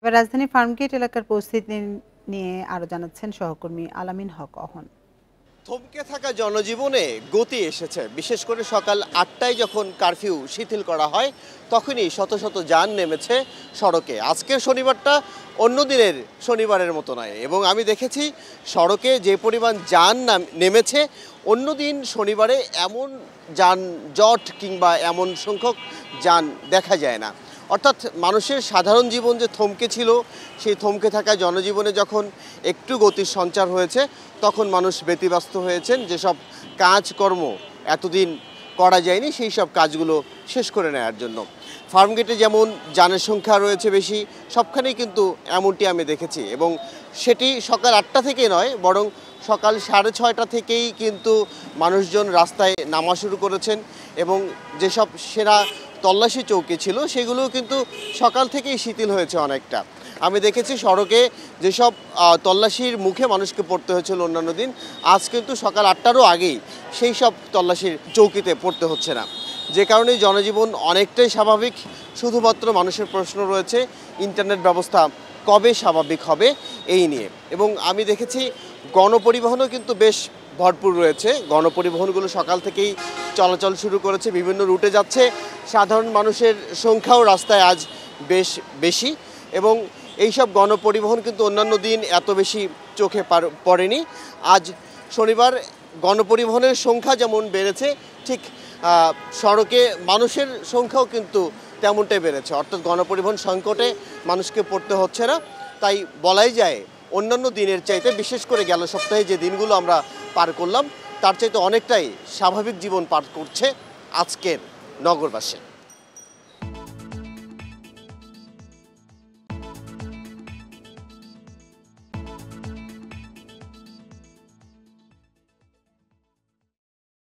এবার রাজধানী ফার্মগেট এলাকার পরিস্থিতি নিয়ে আরো জানাচ্ছেন সহকর্মী আলামিন হক অহন। থমকে থাকা জনজীবনে গতি এসেছে। বিশেষ করে সকাল ৮টায় যখন কারফিউ শিথিল করা হয় তখনই শত শত যান নেমেছে সড়কে। আজকের শনিবারটা অন্য দিনের শনিবারের মতো নয়, এবং আমি দেখেছি সড়কে যে পরিমাণ যান নেমেছে অন্য দিন শনিবারে এমন যানজট কিংবা এমন সংখ্যক যান দেখা যায় না। অর্থাৎ মানুষের সাধারণ জীবন যে থমকে ছিল, সেই থমকে থাকা জনজীবনে যখন একটু গতির সঞ্চার হয়েছে তখন মানুষ ব্যতিব্যস্ত হয়েছেন। যেসব কাজকর্ম এতদিন করা যায়নি সেই সব কাজগুলো শেষ করে নেওয়ার জন্য। ফার্মগেটে যেমন যানের সংখ্যা রয়েছে বেশি, সবখানেই কিন্তু এমনটি আমি দেখেছি, এবং সেটি সকাল ৮টা থেকে নয়, বরং সকাল 6:30 থেকেই কিন্তু মানুষজন রাস্তায় নামা শুরু করেছেন, এবং যেসব সেনা তল্লাশি চৌকি ছিল সেগুলোও কিন্তু সকাল থেকেই শিথিল হয়েছে অনেকটা। আমি দেখেছি সড়কে যেসব তল্লাশির মুখে মানুষকে পড়তে হয়েছিল অন্যান্য দিন, আজ কিন্তু সকাল ৮টারও আগেই সেই সব তল্লাশির চৌকিতে পড়তে হচ্ছে না, যে কারণে জনজীবন অনেকটাই স্বাভাবিক। শুধুমাত্র মানুষের প্রশ্ন রয়েছে ইন্টারনেট ব্যবস্থা কবে স্বাভাবিক হবে এই নিয়ে। এবং আমি দেখেছি গণপরিবহনও কিন্তু বেশ ভরপুর রয়েছে। গণপরিবহনগুলো সকাল থেকেই চলাচল শুরু করেছে, বিভিন্ন রুটে যাচ্ছে। সাধারণ মানুষের সংখ্যাও রাস্তায় আজ বেশ বেশি, এবং এইসব গণপরিবহন কিন্তু অন্যান্য দিন এত বেশি চোখে পড়েনি। আজ শনিবার গণপরিবহনের সংখ্যা যেমন বেড়েছে, ঠিক সড়কে মানুষের সংখ্যাও কিন্তু তেমনটাই বেড়েছে। অর্থাৎ গণপরিবহন সংকটে মানুষকে পড়তে হচ্ছে না। তাই বলাই যায় অন্যান্য দিনের চাইতে, বিশেষ করে গেল সপ্তাহে যে দিনগুলো আমরা পার করলাম তার চাইতে অনেকটাই স্বাভাবিক জীবন পার করছে আজকের নগরবাসী।